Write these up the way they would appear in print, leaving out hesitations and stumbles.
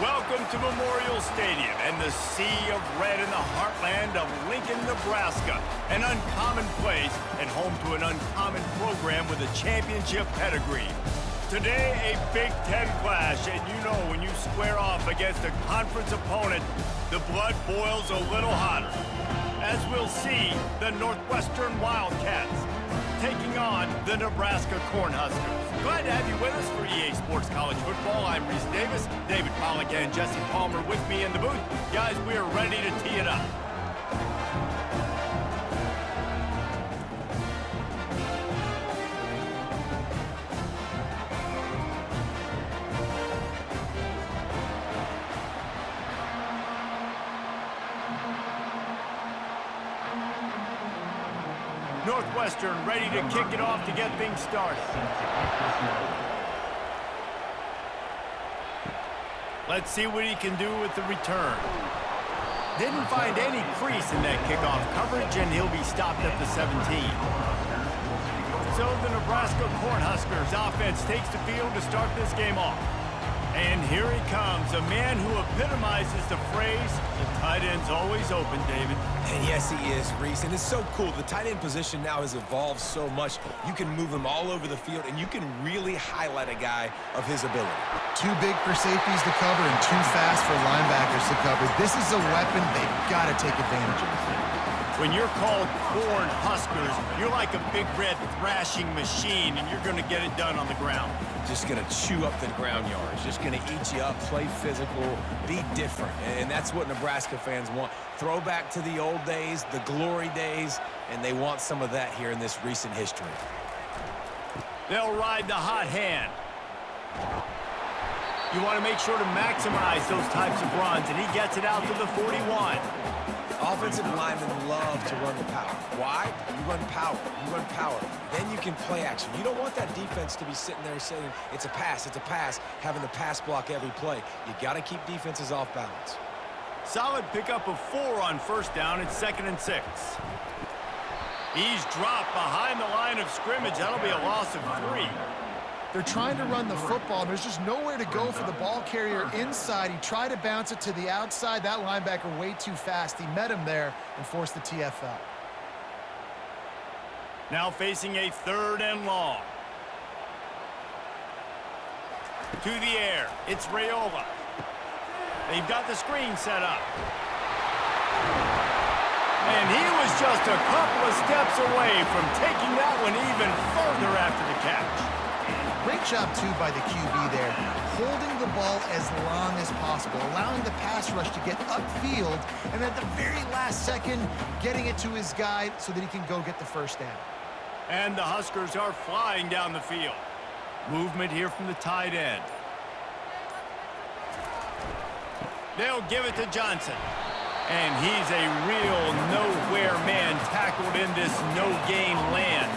Welcome to Memorial Stadium and the sea of red in the heartland of Lincoln, Nebraska. An uncommon place and home to an uncommon program with a championship pedigree. Today, a Big Ten clash, and you know when you square off against a conference opponent, the blood boils a little hotter. As we'll see, the Northwestern Wildcats taking on the Nebraska Cornhuskers. Glad to have you with us for EA Sports College Football. I'm Reese Davis, David Pollack and Jesse Palmer with me in the booth. Guys, we are ready to tee it up. Northwestern ready to kick it off to get things started. Let's see what he can do with the return. Didn't find any crease in that kickoff coverage, and he'll be stopped at the 17. So the Nebraska Cornhuskers offense takes the field to start this game off. And here he comes, a man who epitomizes the phrase, the tight end's always open, David. And yes, he is, Reese. And it's so cool. The tight end position now has evolved so much. You can move him all over the field, and you can really highlight a guy of his ability. Too big for safeties to cover and too fast for linebackers to cover. This is a weapon they've got to take advantage of. When you're called Cornhuskers, you're like a big red thrashing machine, and you're going to get it done on the ground. Just going to chew up the ground yards. Just going to eat you up, play physical, be different. And that's what Nebraska fans want. Throwback to the old days, the glory days, and they want some of that here in this recent history. They'll ride the hot hand. You want to make sure to maximize those types of runs, and he gets it out to the 41. Offensive linemen love to run the power. Why? You run power. You run power. Then you can play action. You don't want that defense to be sitting there saying, it's a pass, having to pass block every play. You got to keep defenses off balance. Solid pickup of 4 on first down. It's 2nd and 6. He's dropped behind the line of scrimmage. That'll be a loss of 3. They're trying to run the football, and there's just nowhere to go for the ball carrier inside. He tried to bounce it to the outside. That linebacker way too fast. He met him there and forced the TFL. Now facing a 3rd and long. To the air. It's Raiola. They've got the screen set up. And he was just a couple of steps away from taking that one even further after the catch. Great job, too, by the QB there, holding the ball as long as possible, allowing the pass rush to get upfield, and at the very last second, getting it to his guy so that he can go get the first down. And the Huskers are flying down the field. Movement here from the tight end. They'll give it to Johnson. And he's a real nowhere man tackled in this no-gain land.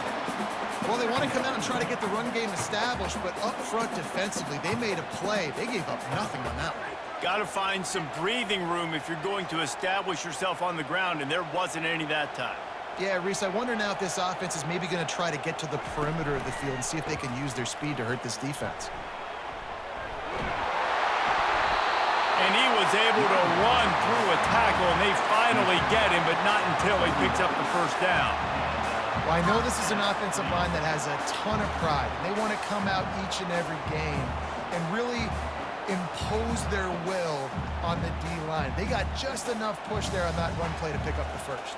Well, they want to come out and try to get the run game established, but up front defensively, they made a play. They gave up nothing on that one. Got to find some breathing room if you're going to establish yourself on the ground, and there wasn't any that time. Yeah, Reese, I wonder now if this offense is maybe going to try to get to the perimeter of the field and see if they can use their speed to hurt this defense. And he was able to run through a tackle, and they finally get him, but not until he picks up the first down. Well, I know this is an offensive line that has a ton of pride. They want to come out each and every game and really impose their will on the D-line. They got just enough push there on that run play to pick up the first.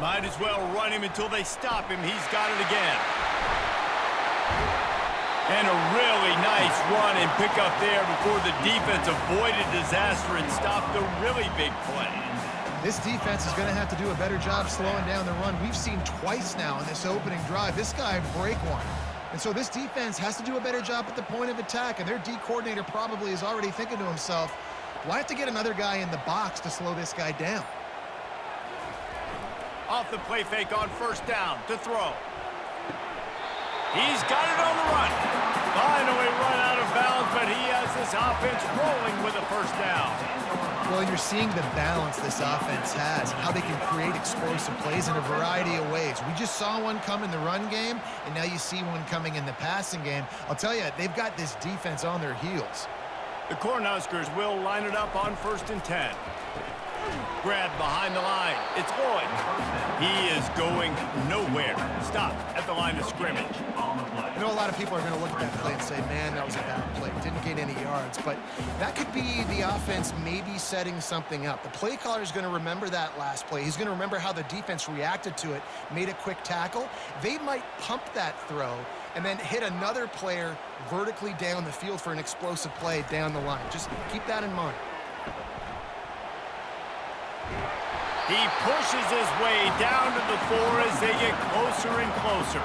Might as well run him until they stop him. He's got it again. And a really nice run and pick up there before the defense avoided disaster and stopped the really big play. This defense is going to have to do a better job slowing down the run. We've seen twice now in this opening drive. This guy break one. And so this defense has to do a better job at the point of attack. And their D coordinator probably is already thinking to himself, do I have to get another guy in the box to slow this guy down? Off the play fake on first down to throw. He's got it on the run. Finally run out of bounds, but he has this offense rolling with a first down. Well, you're seeing the balance this offense has and how they can create explosive plays in a variety of ways. We just saw one come in the run game, and now you see one coming in the passing game. I'll tell you, they've got this defense on their heels. The Cornhuskers will line it up on 1st and 10. Grabbed behind the line. It's Lloyd. He is going nowhere. Stop at the line of scrimmage. I know a lot of people are going to look at that play and say, man, that was a bad play. Didn't gain any yards. But that could be the offense maybe setting something up. The play caller is going to remember that last play. He's going to remember how the defense reacted to it, made a quick tackle. They might pump that throw and then hit another player vertically down the field for an explosive play down the line. Just keep that in mind. He pushes his way down to the 4 as they get closer and closer.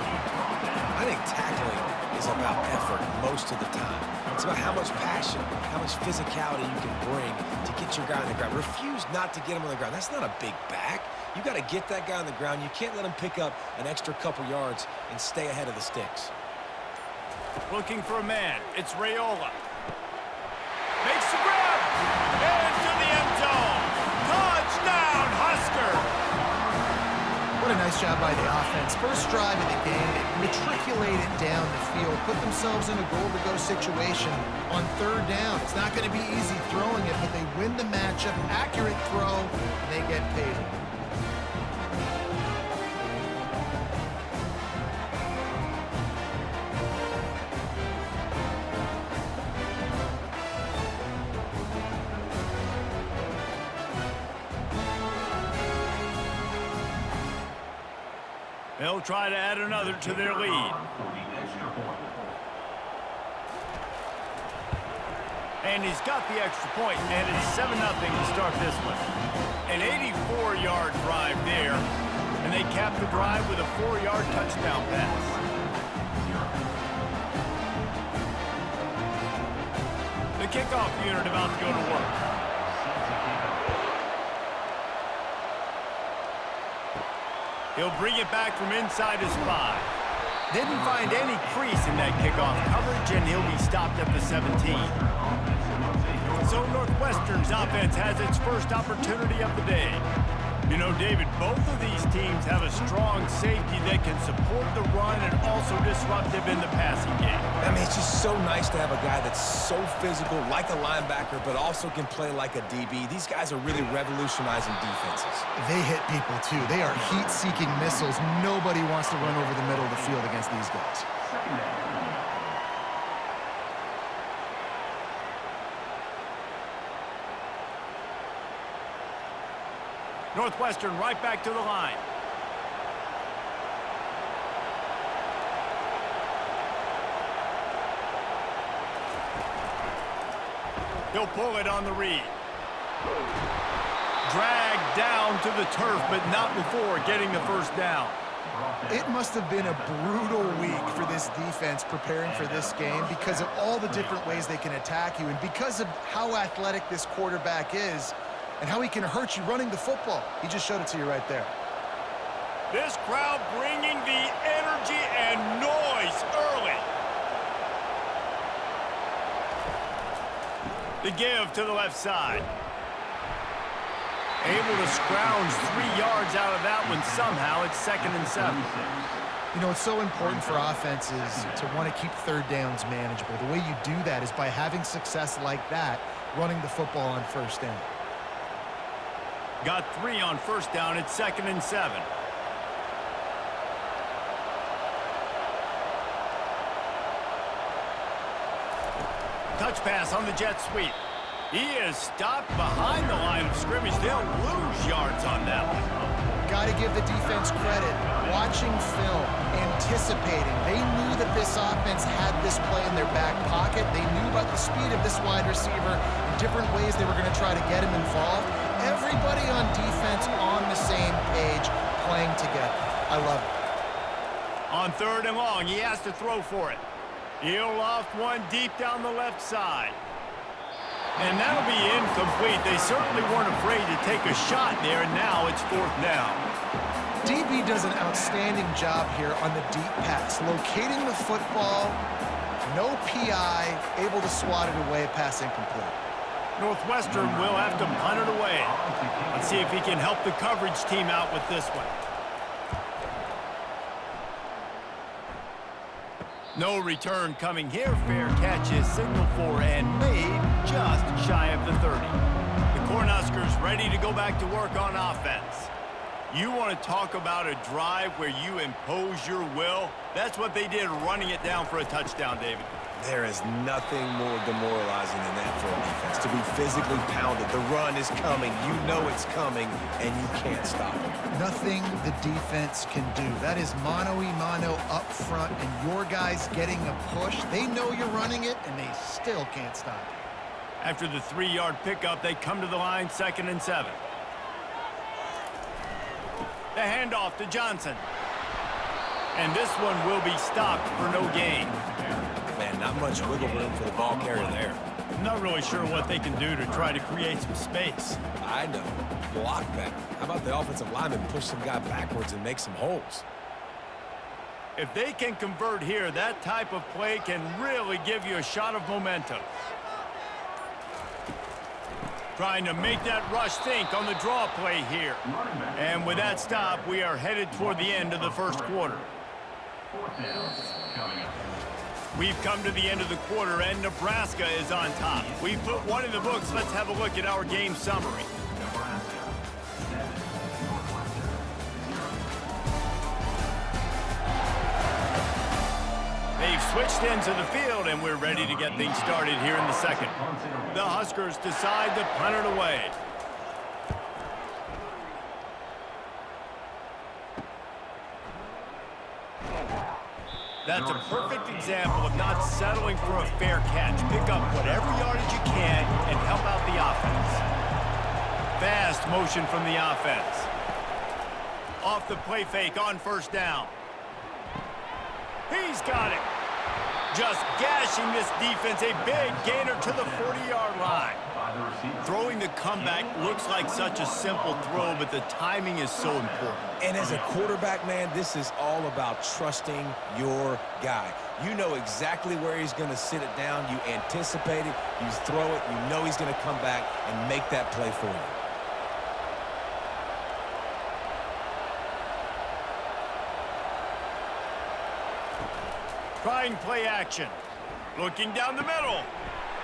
I think tackling is about effort most of the time. It's about how much passion, how much physicality you can bring to get your guy on the ground. Refuse not to get him on the ground. That's not a big back. You got to get that guy on the ground. You can't let him pick up an extra couple yards and stay ahead of the sticks. Looking for a man. It's Raiola. Makes the grab. Into the end zone. Touchdown, Huskers! What a nice job by the offense. First drive of the game, they matriculated down the field, put themselves in a goal-to-go situation on 3rd down. It's not going to be easy throwing it, but they win the matchup, accurate throw, and they get paid. They'll try to add another to their lead. And he's got the extra point, and it's 7-0 to start this one. An 84-yard drive there, and they cap the drive with a 4-yard touchdown pass. The kickoff unit about to go to work. He'll bring it back from inside his 5. Didn't find any crease in that kickoff coverage, and he'll be stopped at the 17. So Northwestern's offense has its first opportunity of the day. You know, David, both of these teams have a strong safety that can support the run and also disruptive in the passing game. I mean, it's just so nice to have a guy that's so physical, like a linebacker, but also can play like a DB. These guys are really revolutionizing defenses. They hit people, too. They are heat-seeking missiles. Nobody wants to run over the middle of the field against these guys. Northwestern right back to the line. He'll pull it on the read. Dragged down to the turf, but not before getting the first down. It must have been a brutal week for this defense preparing for this game because of all the different ways they can attack you and because of how athletic this quarterback is and how he can hurt you running the football. He just showed it to you right there. This crowd bringing the energy and noise early. The give to the left side. Able to scrounge 3 yards out of that one somehow. It's 2nd and 7. You know, it's so important for offenses to want to keep third downs manageable. The way you do that is by having success like that, running the football on first down. Got 3 on first down. It's 2nd and 7. Touch pass on the jet sweep. He is stopped behind the line of scrimmage. They'll lose yards on that one. Got to give the defense credit. Watching film, anticipating. They knew that this offense had this play in their back pocket. They knew about the speed of this wide receiver, different ways they were going to try to get him involved. Everybody on defense on the same page, playing together. I love it. On 3rd and long, he has to throw for it. He'll loft one deep down the left side. And that'll be incomplete. They certainly weren't afraid to take a shot there, and now it's 4th down. DB does an outstanding job here on the deep pass, locating the football, No PI, able to swat it away, pass incomplete. Northwestern will have to punt it away. Let's see if he can help the coverage team out with this one. No return coming here. Fair catch is signaled for and made just shy of the 30. The Cornhuskers ready to go back to work on offense. You want to talk about a drive where you impose your will? That's what they did, running it down for a touchdown, David. There is nothing more demoralizing than that for a defense. To be physically pounded. The run is coming. You know it's coming, and you can't stop it. Nothing the defense can do. That is mano-a-mano up front, and your guys getting a push. They know you're running it, and they still can't stop it. After the 3-yard pickup, they come to the line, 2nd and 7. The handoff to Johnson. And this one will be stopped for no gain. Man, not much wiggle room for the ball carrier there. I'm not really sure what they can do to try to create some space. I know. Block better. How about the offensive lineman push some guy backwards and make some holes? If they can convert here, that type of play can really give you a shot of momentum. Trying to make that rush think on the draw play here. And with that stop, we are headed toward the end of the first quarter. We've come to the end of the quarter, and Nebraska is on top. We've put one in the books. Let's have a look at our game summary. They've switched into the field, and we're ready to get things started here in the second. The Huskers decide to punt it away. That's a perfect example of not settling for a fair catch. Pick up whatever yardage you can and help out the offense. Fast motion from the offense. Off the play fake on 1st down. He's got it. Just gashing this defense. A big gainer to the 40-yard line. Throwing the comeback looks like such a simple throw, but the timing is so important. And as a quarterback, man, this is all about trusting your guy. You know exactly where he's going to sit it down. You anticipate it. You throw it. You know he's going to come back and make that play for you. Trying play action. Looking down the middle.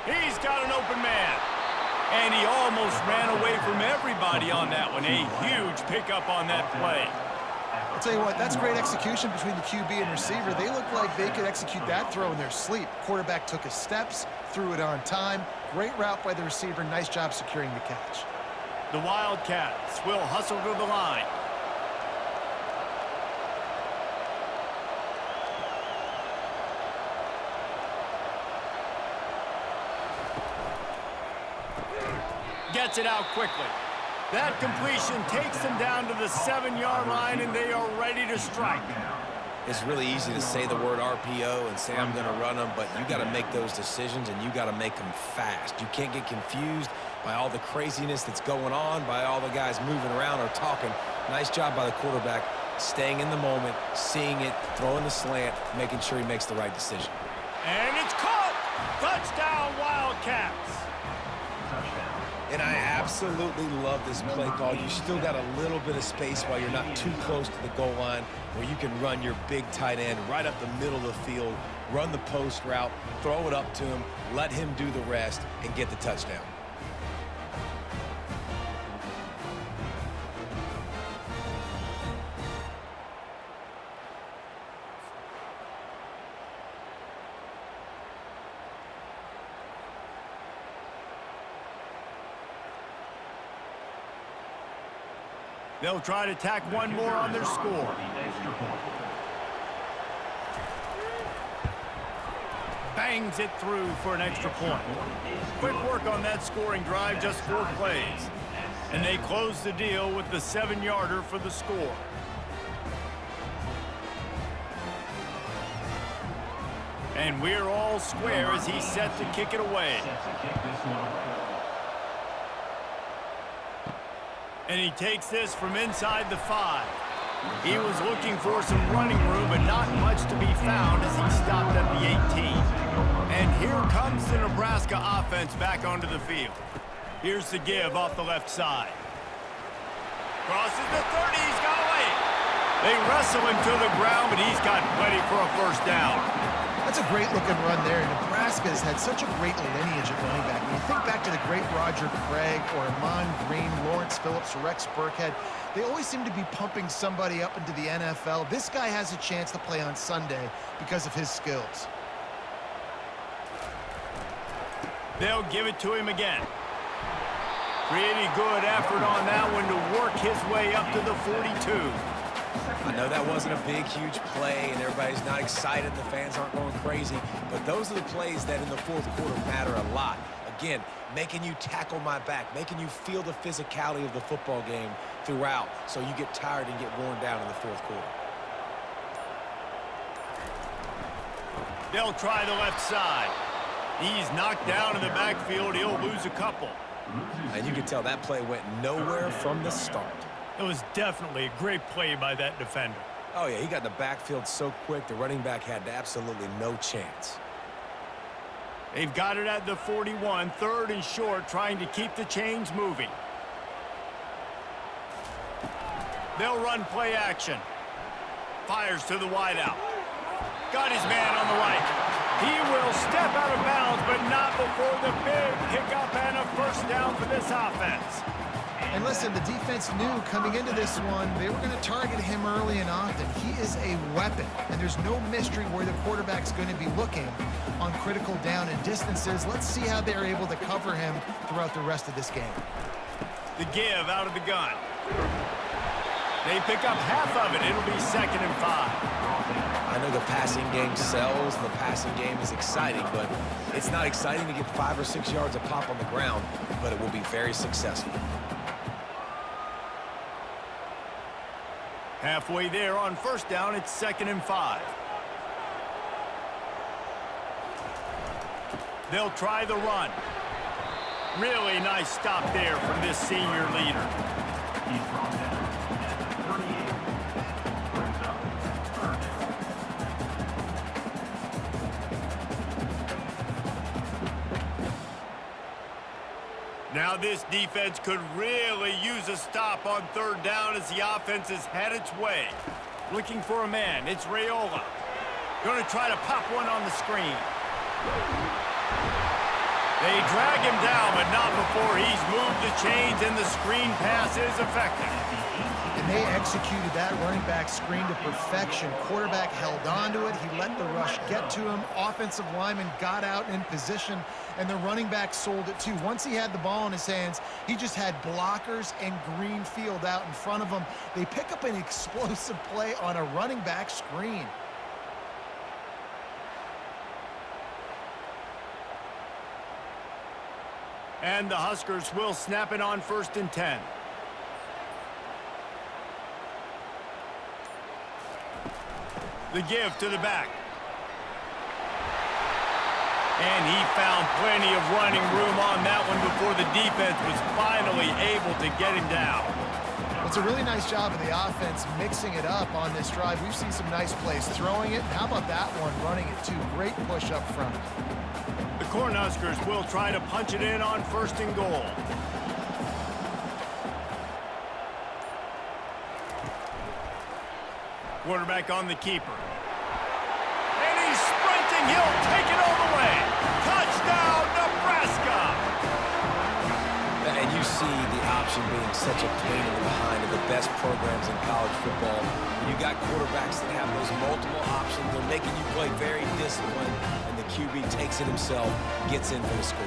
He's got an open man. And he almost ran away from everybody on that one. A huge pickup on that play. I'll tell you what, that's great execution between the QB and receiver. They look like they could execute that throw in their sleep. Quarterback took his steps, threw it on time. Great route by the receiver. Nice job securing the catch. The Wildcats will hustle to the line. Gets it out quickly. That completion takes them down to the 7-yard line, and they are ready to strike. It's really easy to say the word RPO and say I'm going to run them, but you got to make those decisions, and you got to make them fast. You can't get confused by all the craziness that's going on, by all the guys moving around or talking. Nice job by the quarterback, staying in the moment, seeing it, throwing the slant, making sure he makes the right decision. And it's caught! Touchdown, Wildcats! And I absolutely love this play call. You still got a little bit of space while you're not too close to the goal line where you can run your big tight end right up the middle of the field, run the post route, throw it up to him, let him do the rest, and get the touchdown. They'll try to tack one more on their score. Bangs it through for an extra point. Quick work on that scoring drive, just 4 plays. And they close the deal with the 7-yarder for the score. And we're all square as he's set to kick it away. And he takes this from inside the 5. He was looking for some running room, but not much to be found as he stopped at the 18. And here comes the Nebraska offense back onto the field. Here's the give off the left side. Crosses the 30, he's got away. They wrestle him to the ground, but he's got plenty for a first down. That's a great looking run there. Nebraska has had such a great lineage at running back. When you think back to the great Roger Craig or Amon Green, Lawrence Phillips, Rex Burkhead, they always seem to be pumping somebody up into the NFL. This guy has a chance to play on Sunday because of his skills. They'll give it to him again. Pretty good effort on that one to work his way up to the 42. I know that wasn't a big, huge play, and everybody's not excited, the fans aren't going crazy, but those are the plays that in the fourth quarter matter a lot. Again, making you tackle my back, making you feel the physicality of the football game throughout, so you get tired and get worn down in the fourth quarter. They'll try the left side. He's knocked down in the backfield. He'll lose a couple. And you can tell that play went nowhere from the start. It was definitely a great play by that defender. Oh, yeah, he got in the backfield so quick, the running back had absolutely no chance. They've got it at the 41, third and short, trying to keep the chains moving. They'll run play action. Fires to the wideout. Got his man on the right. He will step out of bounds, but not before the big pickup and a first down for this offense. And listen, the defense knew coming into this one, they were going to target him early and often. He is a weapon, and there's no mystery where the quarterback's going to be looking on critical down and distances. Let's see how they're able to cover him throughout the rest of this game. The give out of the gun. They pick up half of it. It'll be 2nd and 5. I know the passing game sells and the passing game is exciting, but it's not exciting to get 5 or 6 yards a pop on the ground, but it will be very successful. Halfway there on first down, it's 2nd and 5. They'll try the run. Really nice stop there from this senior leader. Now this defense could really use a stop on third down as the offense has had its way. Looking for a man, it's Raiola. Going to try to pop one on the screen. They drag him down, but not before he's moved the chains and the screen pass is effective. And they executed that running back screen to perfection. Quarterback held on to it. He let the rush get to him. Offensive lineman got out in position, and the running back sold it too. Once he had the ball in his hands, he just had blockers and green field out in front of him. They pick up an explosive play on a running back screen. And the Huskers will snap it on 1st and 10. The give to the back. And he found plenty of running room on that one before the defense was finally able to get him down. It's a really nice job of the offense mixing it up on this drive. We've seen some nice plays throwing it. How about that one running it too? Great push up front. The Cornhuskers will try to punch it in on 1st and goal. Quarterback on the keeper. And he's sprinting. He'll take it all the way. Touchdown, Nebraska! And you see the option being such a pain in the behind of the best programs in college football. When you got quarterbacks that have those multiple options, they're making you play very disciplined, and the QB takes it himself, gets in for the score.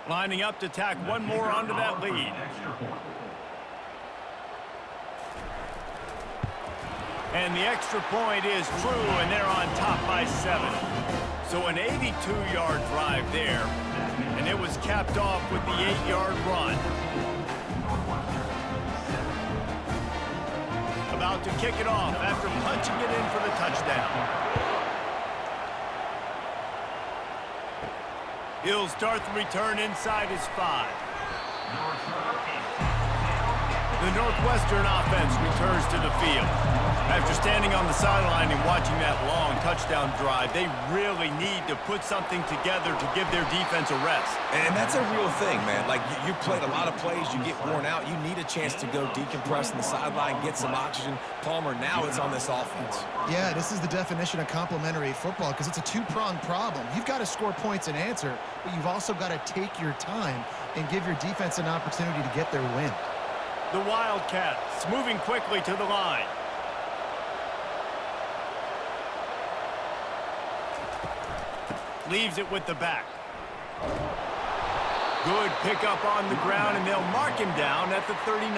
Lining up to tack one more onto that lead. And the extra point is true, and they're on top by 7. So an 82-yard drive there, and it was capped off with the 8-yard run. About to kick it off after punching it in for the touchdown. He'll start the return inside his 5. The Northwestern offense returns to the field. After standing on the sideline and watching that long touchdown drive, they really need to put something together to give their defense a rest. And that's a real thing, man. Like, you played a lot of plays, you get worn out, you need a chance to go decompress on the sideline, get some oxygen. Palmer, now it's on this offense. Yeah, this is the definition of complementary football because it's a two-pronged problem. You've got to score points and answer, but you've also got to take your time and give your defense an opportunity to get their win. The Wildcats moving quickly to the line. Leaves it with the back. Good pickup on the ground, and they'll mark him down at the 39.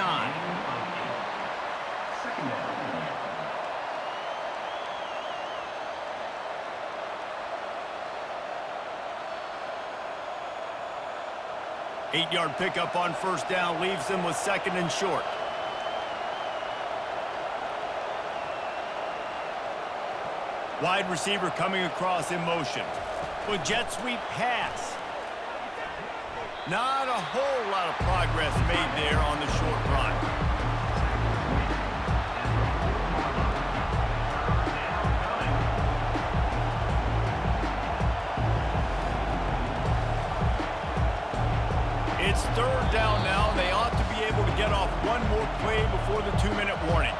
Second down. 8-yard pickup on first down leaves them with 2nd and short. Wide receiver coming across in motion. With jet sweep pass. Not a whole lot of progress made there on the short run. It's 3rd down now. They ought to be able to get off one more play before the 2-minute warning.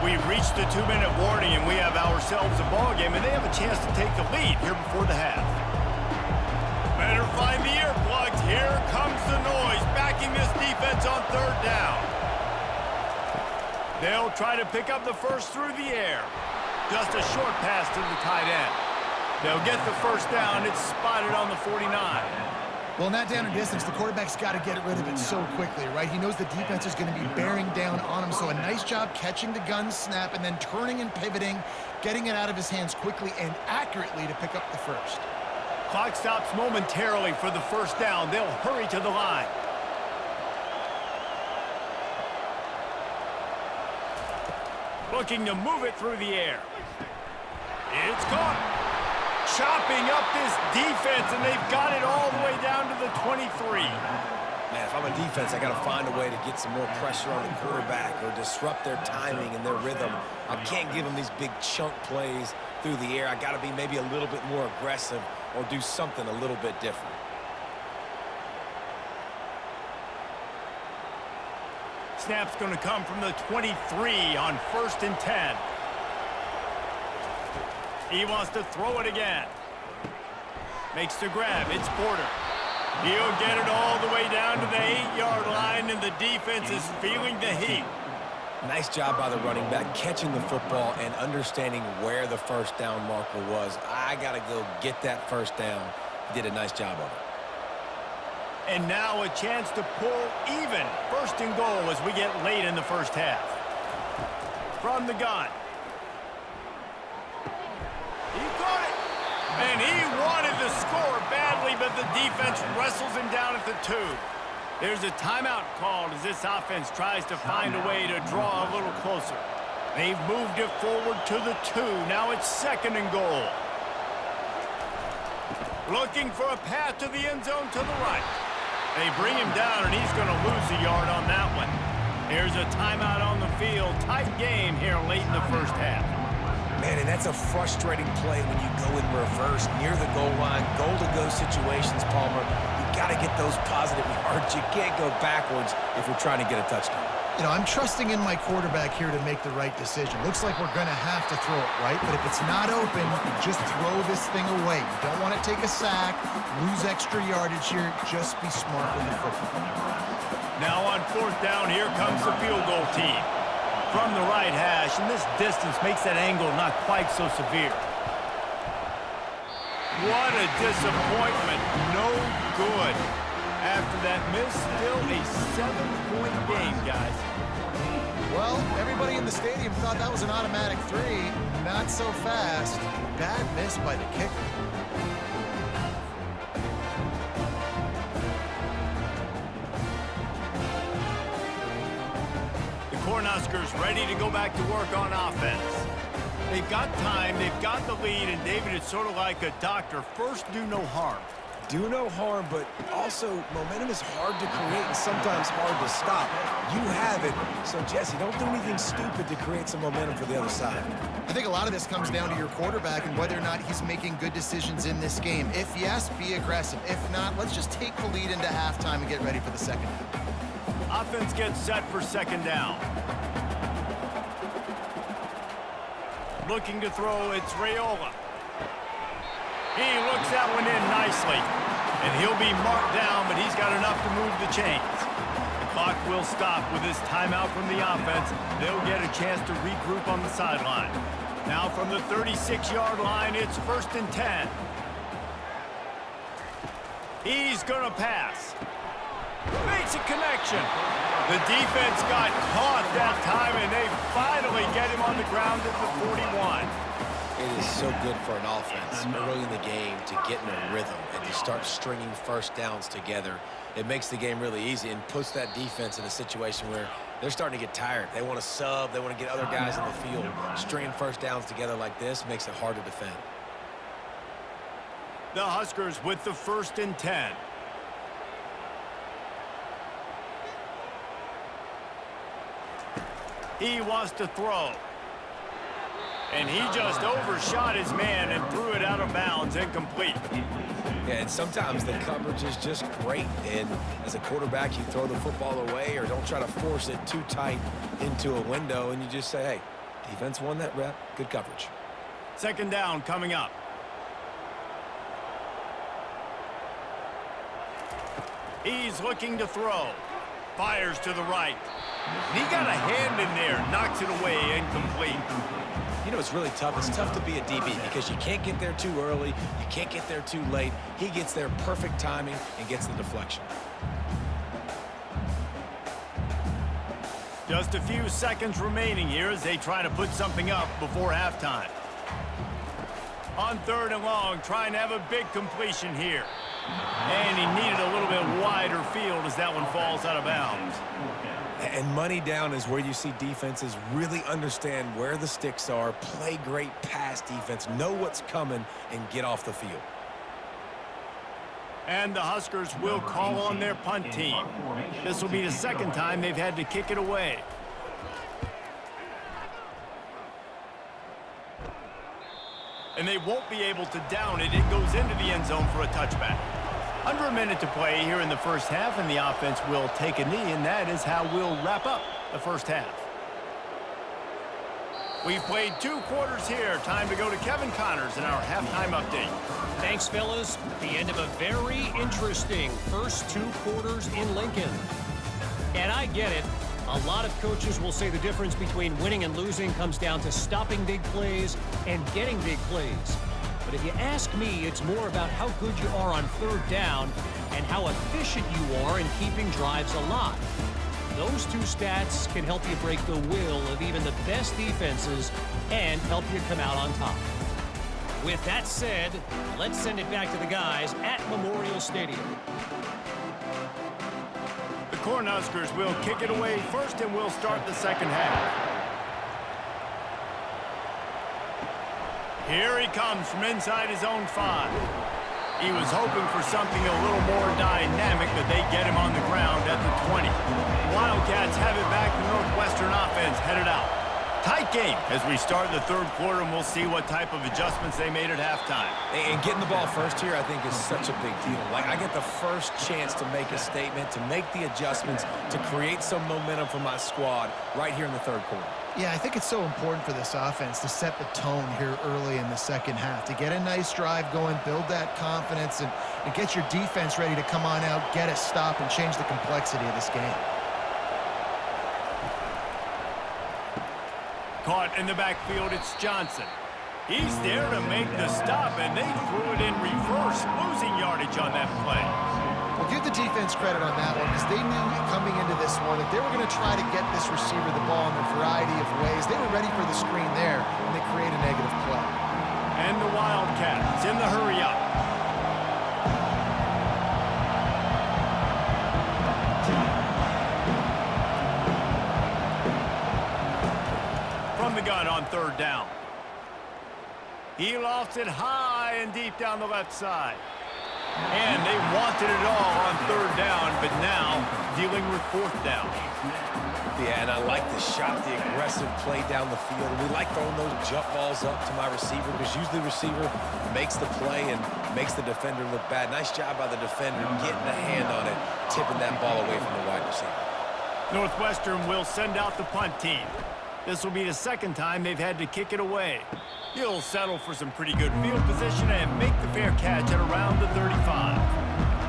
We've reached the 2-minute warning, and we have ourselves a ball game, and they have a chance to take the lead here before the half. Better find the earplugs. Here comes the noise, backing this defense on 3rd down. They'll try to pick up the first through the air. Just a short pass to the tight end. They'll get the first down. It's spotted on the 49. Well, in that down and distance, the quarterback's got to get rid of it so quickly, right? He knows the defense is going to be bearing down on him, so a nice job catching the gun snap and then turning and pivoting, getting it out of his hands quickly and accurately to pick up the first. Clock stops momentarily for the first down. They'll hurry to the line. Looking to move it through the air. It's caught. Chopping up this defense, and they've got it all the way down to the 23. Man, if I'm a defense, I got to find a way to get some more pressure on the quarterback or disrupt their timing and their rhythm. I can't give them these big chunk plays through the air. I got to be maybe a little bit more aggressive or do something a little bit different. Snap's going to come from the 23 on 1st and 10. He wants to throw it again. Makes the grab. It's Porter. He'll get it all the way down to the 8-yard line, and the defense is feeling the heat. Nice job by the running back, catching the football and understanding where the first down marker was. I got to go get that first down. He did a nice job of it. And now a chance to pull even 1st and goal as we get late in the first half. From the gun. He caught it. And he wanted to score badly, but the defense wrestles him down at the 2. There's a timeout called as this offense tries to find a way to draw a little closer. They've moved it forward to the 2. Now it's 2nd and goal. Looking for a path to the end zone to the right. They bring him down, and he's going to lose a yard on that one. There's a timeout on the field. Tight game here late in the first half. Man, and that's a frustrating play when you go in reverse near the goal line, goal-to-go situations, Palmer. You got to get those positive yards. You can't go backwards if you're trying to get a touchdown. You know, I'm trusting in my quarterback here to make the right decision. Looks like we're going to have to throw it, right? But if it's not open, just throw this thing away. You don't want to take a sack, lose extra yardage here. Just be smart with the football. Now on 4th down, here comes the field goal team. From the right hash, and this distance makes that angle not quite so severe. What a disappointment. No good. After that miss, still a 7-point game, guys. Well, everybody in the stadium thought that was an automatic 3. Not so fast. Bad miss by the kicker. Cornhuskers ready to go back to work on offense. They've got time, they've got the lead, and David, it's sort of like a doctor. First, do no harm. Do no harm, but also momentum is hard to create and sometimes hard to stop. You have it. So, Jesse, don't do anything stupid to create some momentum for the other side. I think a lot of this comes down to your quarterback and whether or not he's making good decisions in this game. If yes, be aggressive. If not, let's just take the lead into halftime and get ready for the second half. Offense gets set for second down. Looking to throw, it's Raiola. He looks that one in nicely. And he'll be marked down, but he's got enough to move the chains. The clock will stop with this timeout from the offense. They'll get a chance to regroup on the sideline. Now from the 36-yard line, it's 1st and 10. He's going to pass. Makes a connection. The defense got caught that time, and they finally get him on the ground at the 41. It is so good for an offense early in the game to get in a rhythm and to start stringing first downs together. It makes the game really easy and puts that defense in a situation where they're starting to get tired. They want to sub. They want to get other guys in the field. Stringing first downs together like this makes it hard to defend. The Huskers with the 1st and 10. He wants to throw. And he just overshot his man and threw it out of bounds, incomplete. Yeah, and sometimes the coverage is just great. And as a quarterback, you throw the football away or don't try to force it too tight into a window, and you just say, hey, defense won that rep. Good coverage. Second down coming up. He's looking to throw. Fires to the right. He got a hand in there, knocks it away, incomplete. You know, it's really tough. It's tough to be a DB because you can't get there too early. You can't get there too late. He gets there perfect timing and gets the deflection. Just a few seconds remaining here as they try to put something up before halftime. On 3rd and long, trying to have a big completion here. And he needed a little bit wider field as that one falls out of bounds. And money down is where you see defenses really understand where the sticks are, play great pass defense, know what's coming, and get off the field. And the Huskers will call on their punt team. This will be the second time they've had to kick it away. And they won't be able to down it. It goes into the end zone for a touchback. Under a minute to play here in the first half, and the offense will take a knee, and that is how we'll wrap up the first half. We've played 2 quarters here. Time to go to Kevin Connors in our halftime update. Thanks, fellas. The end of a very interesting first 2 quarters in Lincoln. And I get it. A lot of coaches will say the difference between winning and losing comes down to stopping big plays and getting big plays. But if you ask me, it's more about how good you are on 3rd down and how efficient you are in keeping drives alive. Those 2 stats can help you break the will of even the best defenses and help you come out on top. With that said, let's send it back to the guys at Memorial Stadium. The Cornhuskers will kick it away first, and we'll start the second half. Here he comes from inside his own 5. He was hoping for something a little more dynamic, but they get him on the ground at the 20. Wildcats have it back. The Northwestern offense headed out. Tight game as we start the 3rd quarter, and we'll see what type of adjustments they made at halftime. And getting the ball first here, I think, is such a big deal. Like, I get the first chance to make a statement, to make the adjustments, to create some momentum for my squad right here in the 3rd quarter. Yeah, I think it's so important for this offense to set the tone here early in the second half, to get a nice drive going, build that confidence, and get your defense ready to come on out, get a stop, and change the complexity of this game. Caught in the backfield, it's Johnson. He's there to make the stop, and they threw it in reverse, losing yardage on that play. Well, give the defense credit on that one, because they knew coming into this one that they were going to try to get this receiver the ball in a variety of ways. They were ready for the screen there, and they create a negative play. And the Wildcats in the hurry-up. from the gun on third down. He lofts it high and deep down the left side. And they wanted it all on third down, but now dealing with fourth down. Yeah, and I like the shot, the aggressive play down the field. And we like throwing those jump balls up to my receiver because usually the receiver makes the play and makes the defender look bad. Nice job by the defender getting a hand on it, tipping that ball away from the wide receiver. Northwestern will send out the punt team. This will be the second time they've had to kick it away. He'll settle for some pretty good field position and make the fair catch at around the 35.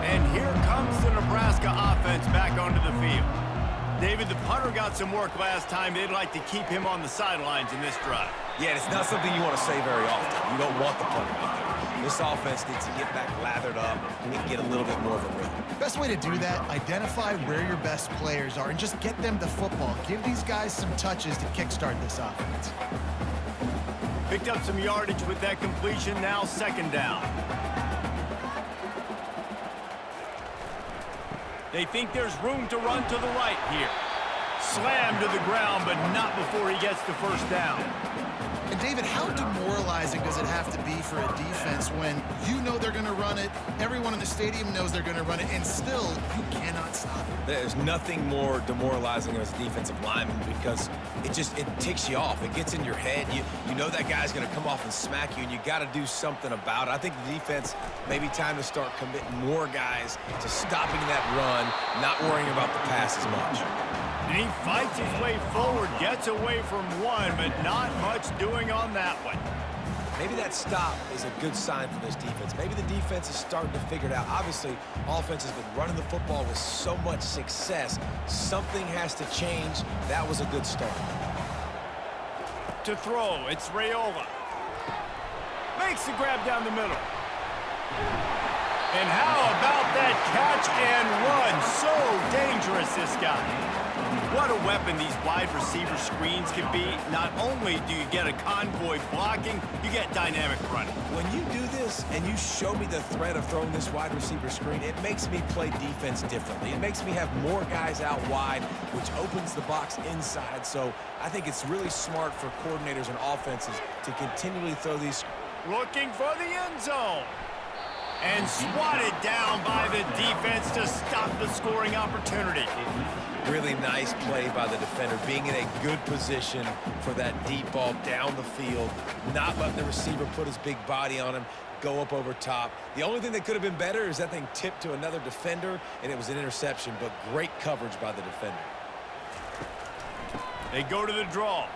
And here comes the Nebraska offense back onto the field. David, the punter got some work last time. They'd like to keep him on the sidelines in this drive. Yeah, it's not something you want to say very often. You don't want the punter out there. This offense needs to get back lathered up and get a little bit more of a rhythm. Best way to do that, identify where your best players are and just get them the football. Give these guys some touches to kickstart this offense. Picked up some yardage with that completion, now second down. They think there's room to run to the right here. Slammed to the ground, but not before he gets the first down. And David, how demoralizing does it have to be for a defense when you know they're going to run it, everyone in the stadium knows they're going to run it, and still you cannot stop it? There's nothing more demoralizing as a defensive lineman because it ticks you off. It gets in your head. You know that guy's going to come off and smack you, and you got to do something about it. I think the defense maybe time to start committing more guys to stopping that run, not worrying about the pass as much. And he fights his way forward, gets away from one, but not much doing on that one. Maybe that stop is a good sign for this defense. Maybe the defense is starting to figure it out. Obviously, offense has been running the football with so much success. Something has to change. That was a good start. To throw, it's Raiola. Makes the grab down the middle. And how about that catch and run? So dangerous, this guy. What a weapon these wide receiver screens can be. Not only do you get a convoy blocking, you get dynamic running. When you do this and you show me the threat of throwing this wide receiver screen, it makes me play defense differently. It makes me have more guys out wide, which opens the box inside. So I think it's really smart for coordinators and offenses to continually throw these. Looking for the end zone. And swatted down by the defense to stop the scoring opportunity. Really nice play by the defender, being in a good position for that deep ball down the field, not letting the receiver put his big body on him, go up over top. The only thing that could have been better is that thing tipped to another defender, and it was an interception, but great coverage by the defender. They go to the draw.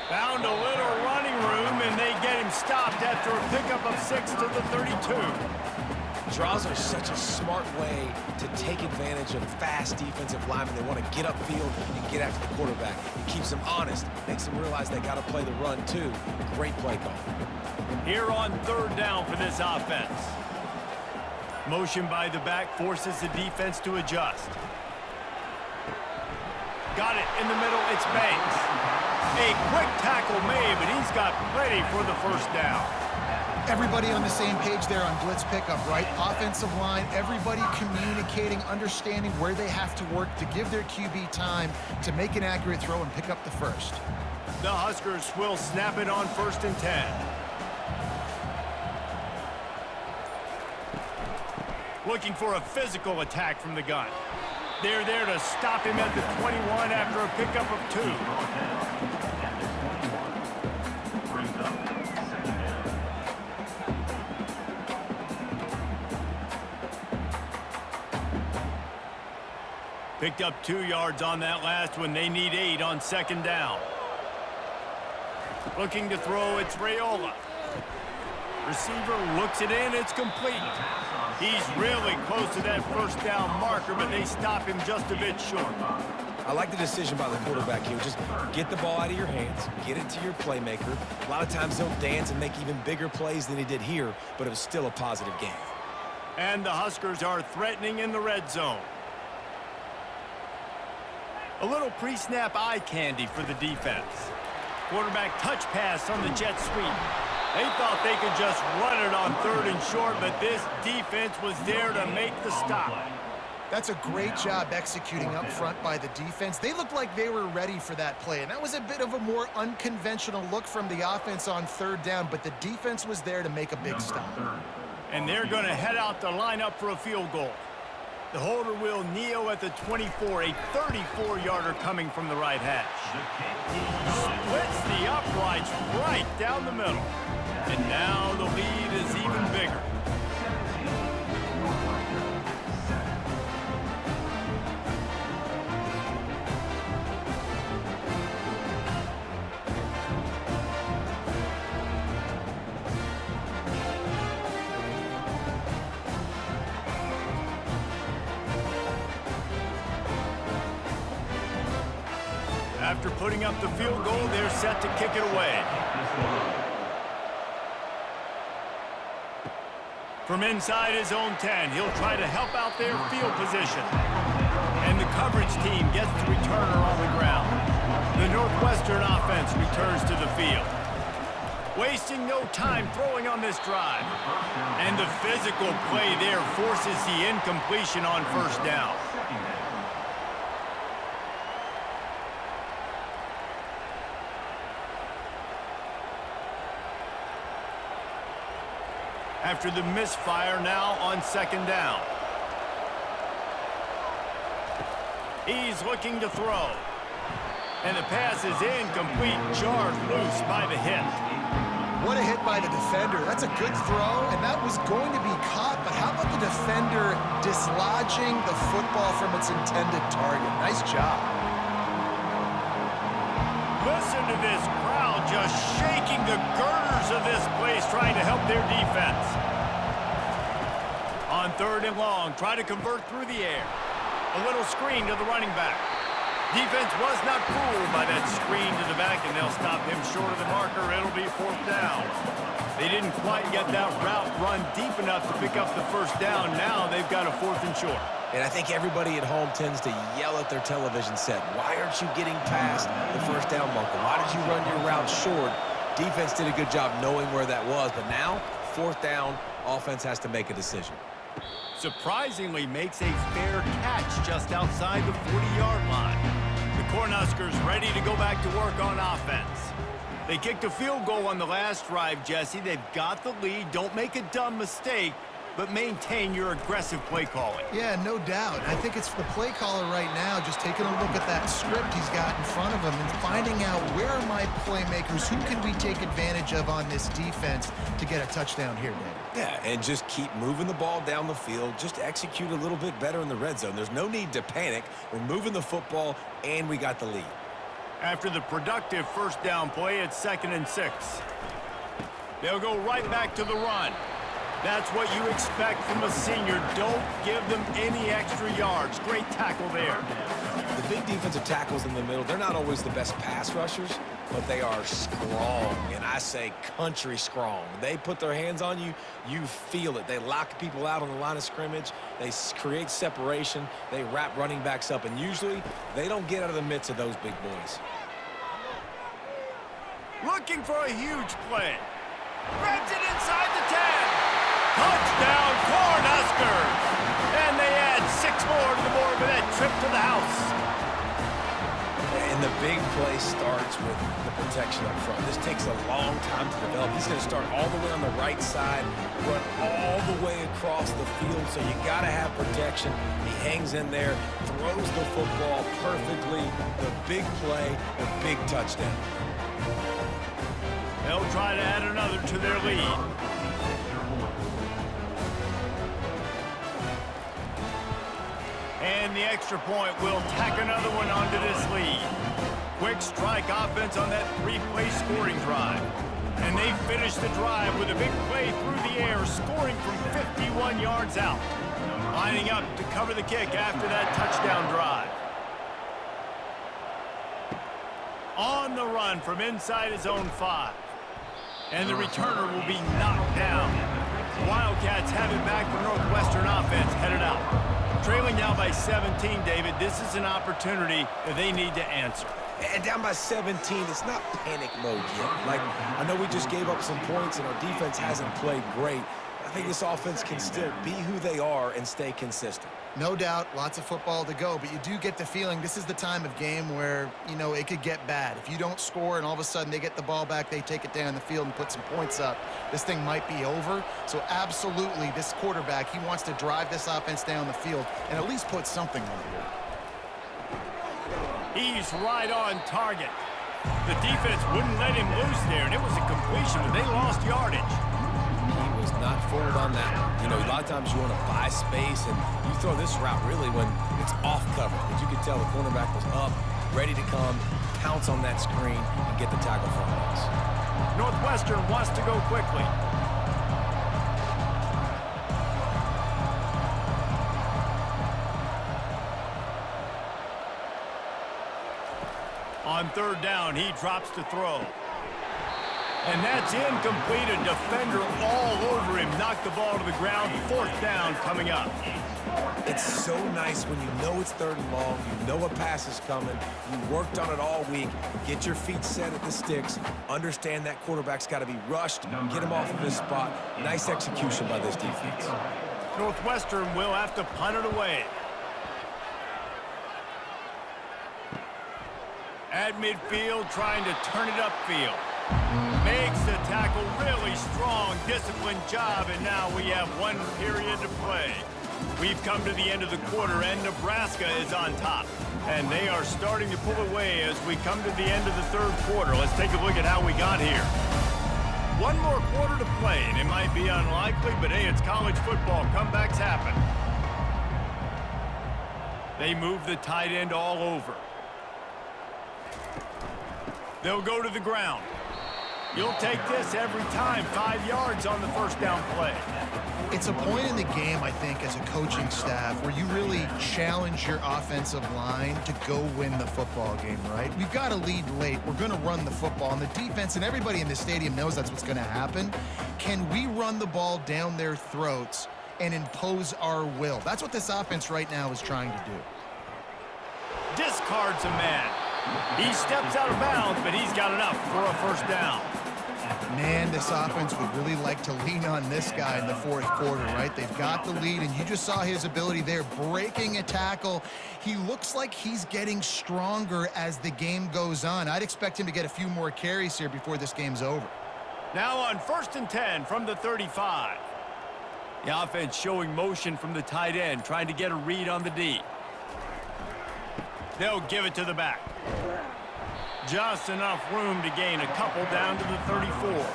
Found a little running room, and they get him stopped after a pickup of 6 to the 32. Draws are such a smart way to take advantage of fast defensive linemen. They want to get upfield and get after the quarterback. It keeps them honest, makes them realize they got to play the run too. Great play call. Here on third down for this offense. Motion by the back forces the defense to adjust. Got it in the middle, it's Banks. A quick tackle made, but he's got plenty for the first down. Everybody on the same page there on blitz pickup, right? Offensive line, everybody communicating, understanding where they have to work to give their QB time to make an accurate throw and pick up the first. The Huskers will snap it on 1st and 10. Looking for a physical attack from the gun. They're there to stop him at the 21 after a pickup of 2. Picked up 2 yards on that last one. They need 8 on 2nd down. Looking to throw, it's Raiola. Receiver looks it in, it's complete. He's really close to that first down marker, but they stop him just a bit short. I like the decision by the quarterback here. Just get the ball out of your hands, get it to your playmaker. A lot of times he'll dance and make even bigger plays than he did here, but it was still a positive game. And the Huskers are threatening in the red zone. A little pre-snap eye candy for the defense. Quarterback touch pass on the jet sweep. They thought they could just run it on 3rd and short, but this defense was there to make the stop. That's a great job executing up front by the defense. They looked like they were ready for that play, and that was a bit of a more unconventional look from the offense on third down, but the defense was there to make a big stop. And they're going to head out the lineup for a field goal. The holder will kneel at the 24, a 34-yarder coming from the right hash. Splits the uprights right down the middle. And now the lead is even bigger. After putting up the field goal, they're set to kick it away. From inside his own 10, he'll try to help out their field position. And the coverage team gets the returner on the ground. The Northwestern offense returns to the field. Wasting no time throwing on this drive. And the physical play there forces the incompletion on first down. After the misfire, now on second down. He's looking to throw. And the pass is incomplete, jarred loose by the hit. What a hit by the defender. That's a good throw, and that was going to be caught, but how about the defender dislodging the football from its intended target? Nice job. Listen to this crowd just shaking the girders of this place, trying to help their defense. On third and long, try to convert through the air. A little screen to the running back. Defense was not fooled by that screen to the back, and they'll stop him short of the marker. It'll be fourth down. They didn't quite get that route run deep enough to pick up the first down. Now they've got a fourth and short. And I think everybody at home tends to yell at their television set. Why aren't you getting past the first down marker? Why did you run your route short? Defense did a good job knowing where that was, but now, fourth down, offense has to make a decision. Surprisingly makes a fair catch just outside the 40-yard line. The Cornhuskers ready to go back to work on offense. They kicked a field goal on the last drive, Jesse. They've got the lead. Don't make a dumb mistake, but maintain your aggressive play calling. Yeah, no doubt. I think it's the play caller right now just taking a look at that script he's got in front of him and finding out where are my playmakers, who can we take advantage of on this defense to get a touchdown here, David. Yeah, and just keep moving the ball down the field. Just execute a little bit better in the red zone. There's no need to panic. We're moving the football, and we got the lead. After the productive first down play, it's 2nd and 6. They'll go right back to the run. That's what you expect from a senior. Don't give them any extra yards. Great tackle there. The big defensive tackles in the middle, they're not always the best pass rushers, but they are strong, and I say country strong. They put their hands on you, you feel it. They lock people out on the line of scrimmage. They create separation. They wrap running backs up, and usually they don't get out of the midst of those big boys. Looking for a huge play. Grabs it inside the 10. Touchdown, Cornhuskers! And they add 6 more to the board with that trip to the house. And the big play starts with the protection up front. This takes a long time to develop. He's going to start all the way on the right side, run all the way across the field, so you got to have protection. He hangs in there, throws the football perfectly. The big play, the big touchdown. They'll try to add another to their lead. And the extra point will tack another one onto this lead. Quick strike offense on that 3-play scoring drive. And they finish the drive with a big play through the air, scoring from 51 yards out. Lining up to cover the kick after that touchdown drive. On the run from inside his own 5. And the returner will be knocked down. Wildcats have it back for Northwestern offense headed out. Trailing now by 17, David. This is an opportunity that they need to answer. And down by 17, it's not panic mode yet. Like, I know we just gave up some points and our defense hasn't played great. think this offense can still be who they are and stay consistent. No doubt, lots of football to go, but you do get the feeling this is the time of game where, you know, it could get bad. If you don't score and all of a sudden they get the ball back, they take it down the field and put some points up, this thing might be over. So absolutely, this quarterback, he wants to drive this offense down the field and at least put something on the board. He's right on target. The defense wouldn't let him loose there, and it was a completion, but they lost yardage. He was not fooled on that one. You know, a lot of times you want to buy space, and you throw this route really when it's off cover. But you could tell the cornerback was up, ready to come, pounce on that screen, and get the tackle for a loss. Northwestern wants to go quickly. On third down, he drops to throw. And that's incomplete. A defender all over him. Knocked the ball to the ground. Fourth down coming up. It's so nice when you know it's third and long, you know a pass is coming, you worked on it all week, get your feet set at the sticks, understand that quarterback's got to be rushed, get him off of his spot. Nice execution by this defense. Northwestern will have to punt it away. At midfield, trying to turn it upfield. Makes the tackle really strong, disciplined job, and now we have one period to play. We've come to the end of the quarter, and Nebraska is on top. And they are starting to pull away as we come to the end of the third quarter. Let's take a look at how we got here. One more quarter to play, and it might be unlikely, but hey, it's college football. Comebacks happen. They move the tight end all over. They'll go to the ground. You'll take this every time. 5 yards on the first down play. It's a point in the game, I think, as a coaching staff where you really challenge your offensive line to go win the football game, right? We've got to lead late. We're going to run the football. And the defense and everybody in the stadium knows that's what's going to happen. Can we run the ball down their throats and impose our will? That's what this offense right now is trying to do. Discards a man. He steps out of bounds, but he's got enough for a first down. Man, this offense would really like to lean on this guy in the fourth quarter, right? They've got the lead, and you just saw his ability there, breaking a tackle. He looks like he's getting stronger as the game goes on. I'd expect him to get a few more carries here before this game's over. Now on 1st and 10 from the 35. The offense showing motion from the tight end, trying to get a read on the D. They'll give it to the back. Just enough room to gain a couple down to the 34.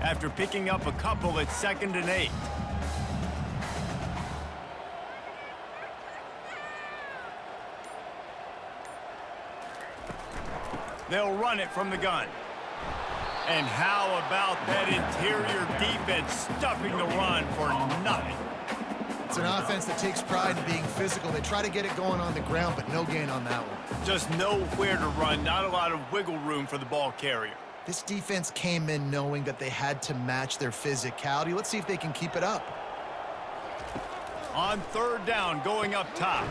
After picking up a couple, it's 2nd and 8. They'll run it from the gun. And how about that interior defense stuffing the run for nothing? It's an offense that takes pride in being physical. They try to get it going on the ground, but no gain on that one. Just nowhere to run, not a lot of wiggle room for the ball carrier. This defense came in knowing that they had to match their physicality. Let's see if they can keep it up. On third down, going up top.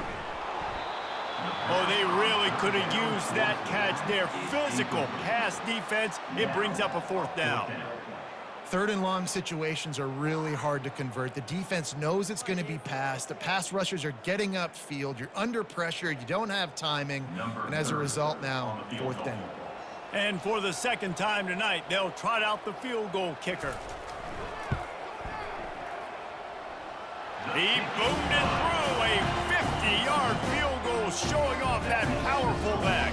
Oh, they really could have used that catch there. Physical pass defense. It brings up a fourth down. Third and long situations are really hard to convert. The defense knows it's going to be passed. The pass rushers are getting upfield. You're under pressure. You don't have timing. And as a result now, fourth down. And for the second time tonight, they'll trot out the field goal kicker. He boomed it through a 50-yard field goal, showing off that powerful leg.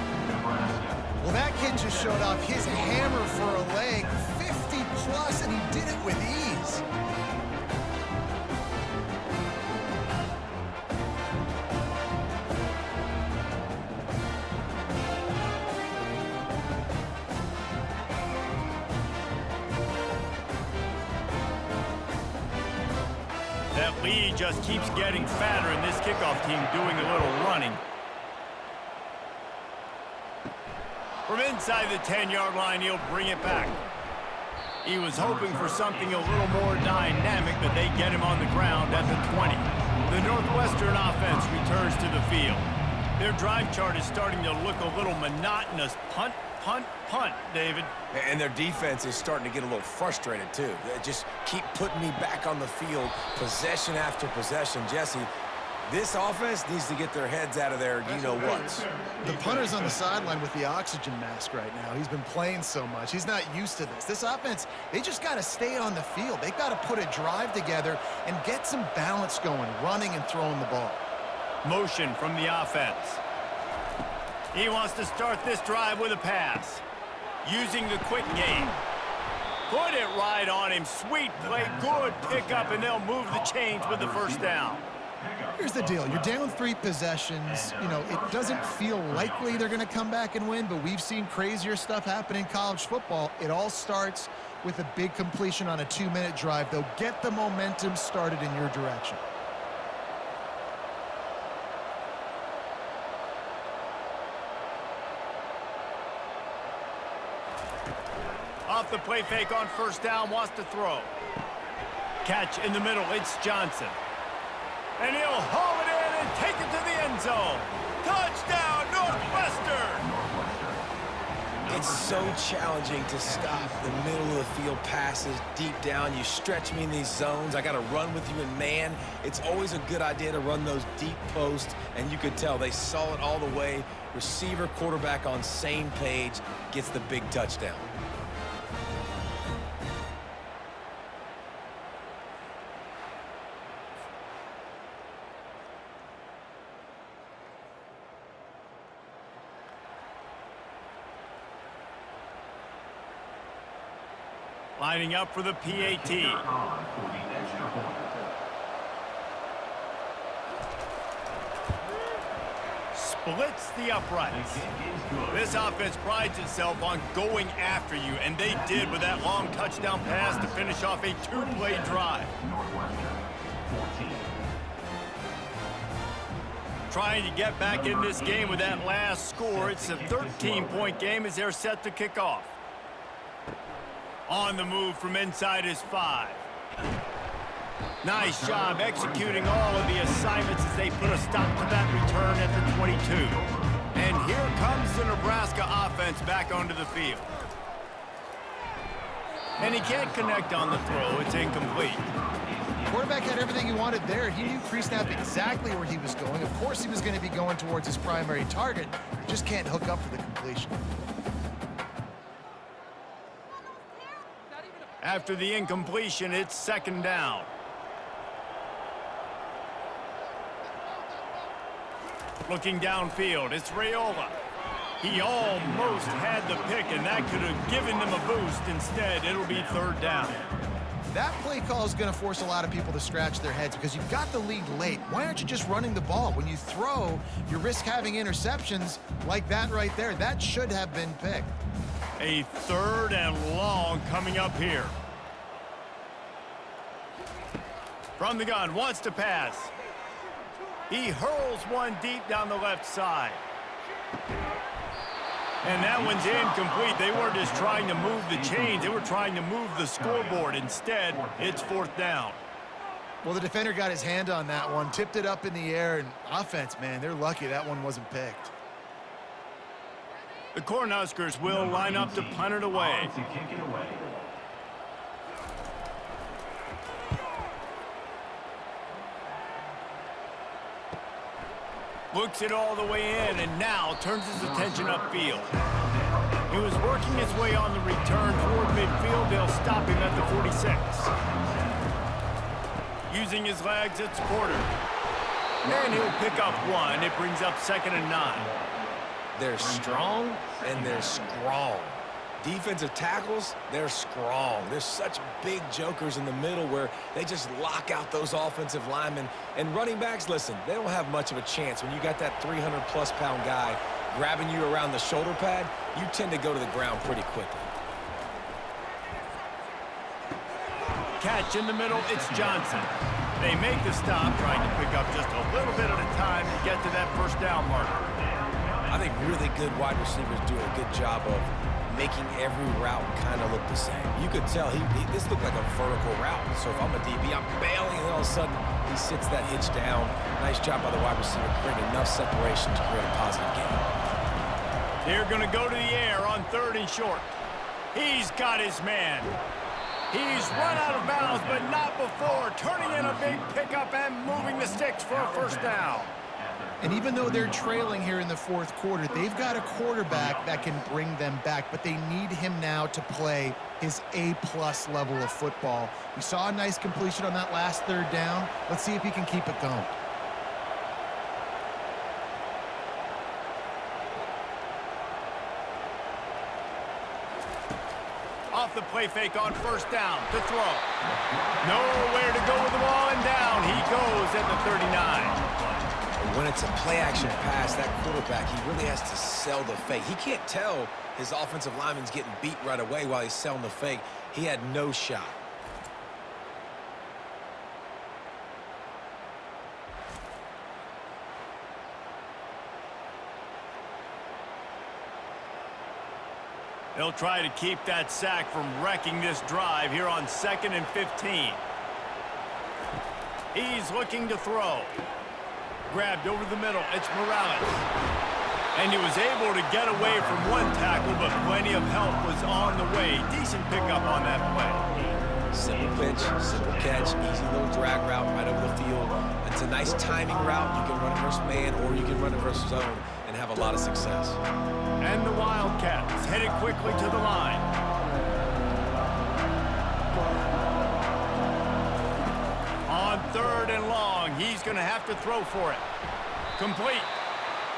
Well, that kid just showed off his hammer for a leg, 50-plus, and he did it with ease. That lead just keeps getting fatter, and this kickoff team doing a little running. From inside the 10-yard line, he'll bring it back. He was hoping for something a little more dynamic, but they get him on the ground at the 20. The Northwestern offense returns to the field. Their drive chart is starting to look a little monotonous. Punt, punt, punt, David. And their defense is starting to get a little frustrated, too. They just keep putting me back on the field, possession after possession. Jesse, this offense needs to get their heads out of their you-know-whats. The punter's on the sideline with the oxygen mask right now. He's been playing so much. He's not used to this. This offense, they just got to stay on the field. They've got to put a drive together and get some balance going, running and throwing the ball. Motion from the offense. He wants to start this drive with a pass. Using the quick game. Put it right on him. Sweet play. Good pickup, and they'll move the chains with the first down. Here's the deal. You're down 3 possessions. You know, it doesn't feel likely they're going to come back and win, but we've seen crazier stuff happen in college football. It all starts with a big completion on a 2-minute drive. They'll get the momentum started in your direction. Off the play fake on first down, wants to throw. Catch in the middle, it's Johnson. And he'll haul it in and take it to the end zone. Touchdown, Northwestern! It's so challenging to stop the middle of the field passes deep down. You stretch me in these zones. I got to run with you in man. It's always a good idea to run those deep posts, and you could tell they saw it all the way. Receiver, quarterback on same page, gets the big touchdown. Lining up for the PAT. Splits the uprights. This offense prides itself on going after you, and they did with that long touchdown pass to finish off a 2-play drive. Trying to get back in this game with that last score. It's a 13-point game as they're set to kick off. On the move from inside his 5. Nice job executing all of the assignments as they put a stop to that return at the 22. And here comes the Nebraska offense back onto the field. And he can't connect on the throw. It's incomplete. Quarterback had everything he wanted there. He knew pre-snap exactly where he was going. Of course he was going to be going towards his primary target. Just can't hook up for the completion. After the incompletion, it's second down. Looking downfield, it's Raiola. He almost had the pick, and that could have given them a boost. Instead, it'll be third down. That play call is going to force a lot of people to scratch their heads because you've got the lead late. Why aren't you just running the ball? When you throw, you risk having interceptions like that right there. That should have been picked. A third and long coming up here. From the gun, wants to pass. He hurls one deep down the left side. And that one's incomplete. They weren't just trying to move the chains. They were trying to move the scoreboard. Instead, it's fourth down. Well, the defender got his hand on that one, tipped it up in the air, and offense, man, they're lucky that one wasn't picked. The Cornhuskers will line up to punt it away. Looks it all the way in, and now turns his attention upfield. He was working his way on the return toward midfield. They'll stop him at the 46. Using his legs, it's Porter. And he'll pick up one. It brings up 2nd and 9. They're strong, and they're strong. Defensive tackles, they're strong. There's such big jokers in the middle where they just lock out those offensive linemen. And running backs, listen, they don't have much of a chance. When you got that 300-plus pound guy grabbing you around the shoulder pad, you tend to go to the ground pretty quickly. Catch in the middle, it's Johnson. They make the stop, trying to pick up just a little bit at a time to get to that first down marker. I think really good wide receivers do a good job of making every route kind of look the same. You could tell this looked like a vertical route. So if I'm a DB, I'm bailing, and all of a sudden he sits that hitch down. Nice job by the wide receiver, creating enough separation to create a positive gain. They're going to go to the air on 3rd and short. He's got his man. He's run out of bounds, but not before turning in a big pickup and moving the sticks for a 1st down. And even though they're trailing here in the 4th quarter, they've got a quarterback that can bring them back, but they need him now to play his A-plus level of football. We saw a nice completion on that last 3rd down. Let's see if he can keep it going. Off the play fake on 1st down to throw. Nowhere to go with the ball, and down he goes at the 39. When it's a play-action pass, that quarterback, he really has to sell the fake. He can't tell his offensive lineman's getting beat right away while he's selling the fake. He had no shot. They'll try to keep that sack from wrecking this drive here on 2nd and 15. He's looking to throw. Grabbed over the middle. It's Morales. And he was able to get away from one tackle, but plenty of help was on the way. Decent pickup on that play. Simple pitch, simple catch, easy little drag route right over the field. It's a nice timing route. You can run it versus man, or you can run it versus zone and have a lot of success. And the Wildcats headed quickly to the line. On 3rd and long, he's going to have to throw for it. Complete.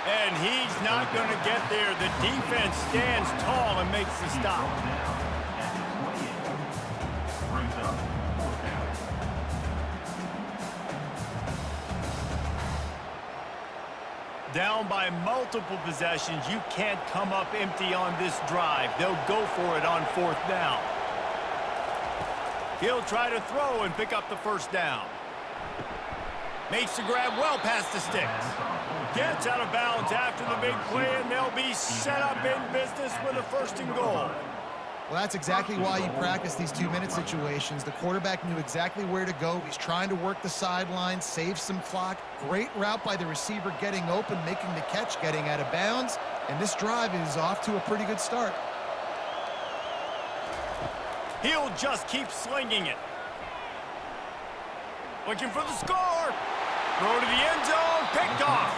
And he's not going to get there. The defense stands tall and makes the stop. Down by multiple possessions, you can't come up empty on this drive. They'll go for it on 4th down. He'll try to throw and pick up the 1st down. Makes the grab well past the sticks. Gets out of bounds after the big play, and they'll be set up in business with a 1st and goal. Well, that's exactly why you practice these 2-minute situations. The quarterback knew exactly where to go. He's trying to work the sideline, save some clock. Great route by the receiver getting open, making the catch, getting out of bounds. And this drive is off to a pretty good start. He'll just keep slinging it. Looking for the score. Throw to the end zone. Picked off.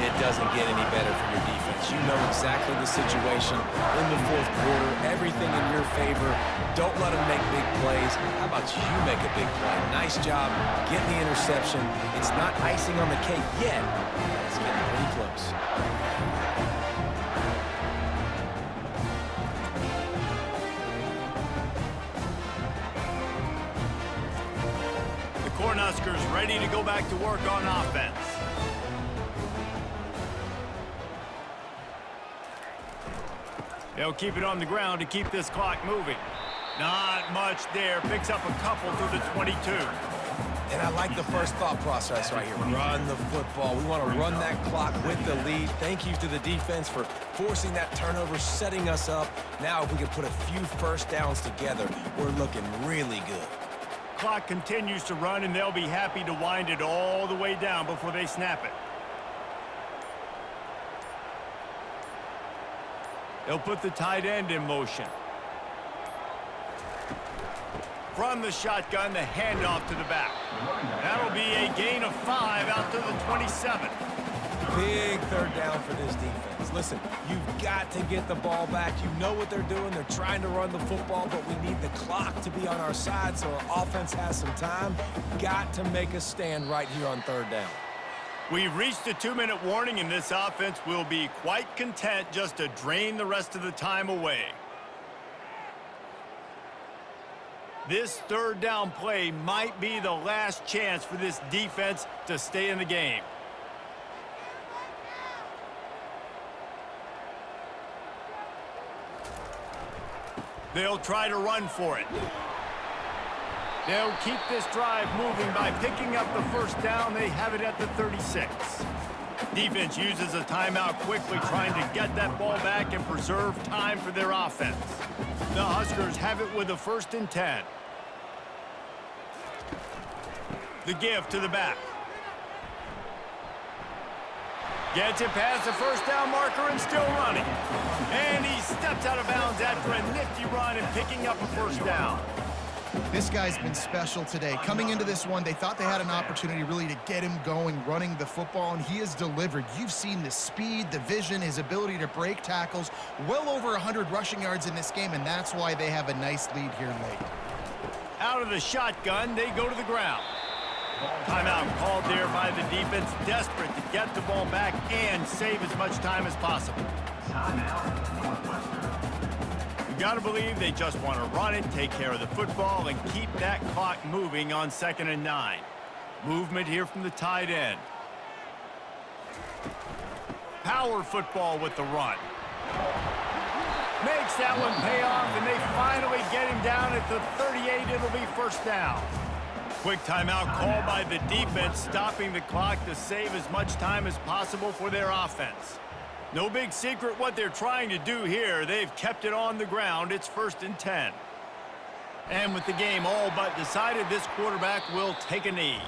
It doesn't get any better for your defense. You know exactly the situation in the 4th quarter. Everything in your favor. Don't let them make big plays. How about you make a big play? Nice job getting the interception. It's not icing on the cake yet. It's getting pretty close. The Cornhuskers ready to go back to work on offense. They'll keep it on the ground to keep this clock moving. Not much there. Picks up a couple to the 22. And I like the first thought process right here. Run the football. We want to run that clock with the lead. Thank you to the defense for forcing that turnover, setting us up. Now if we can put a few 1st downs together, we're looking really good. Clock continues to run, and they'll be happy to wind it all the way down before they snap it. They'll put the tight end in motion. From the shotgun, the handoff to the back. That'll be a gain of 5 out to the 27. Big 3rd down for this defense. Listen, you've got to get the ball back. You know what they're doing. They're trying to run the football, but we need the clock to be on our side so our offense has some time. Got to make a stand right here on 3rd down. We've reached a 2-minute warning, and this offense will be quite content just to drain the rest of the time away. This 3rd down play might be the last chance for this defense to stay in the game. They'll try to run for it. They'll keep this drive moving by picking up the 1st down. They have it at the 36. defense uses a timeout quickly, trying to get that ball back and preserve time for their offense. The Huskers have it with a 1st and 10. The give to the back. Gets it past the first down marker and still running. And he steps out of bounds after a nifty run and picking up a 1st down. This guy's been special today. Coming into this one, they thought they had an opportunity really to get him going, running the football, and he has delivered. You've seen the speed, the vision, his ability to break tackles, well over 100 rushing yards in this game, and that's why they have a nice lead here late. Out of the shotgun, they go to the ground. Timeout called there by the defense, desperate to get the ball back and save as much time as possible. Timeout, Northwestern. You gotta believe they just want to run it, take care of the football, and keep that clock moving on 2nd and 9. Movement here from the tight end. Power football with the run. Makes that one pay off, and they finally get him down at the 38. It'll be 1st down. Quick timeout called by the defense, stopping the clock to save as much time as possible for their offense. No big secret what they're trying to do here. They've kept it on the ground. It's 1st and 10. And with the game all but decided, this quarterback will take a knee.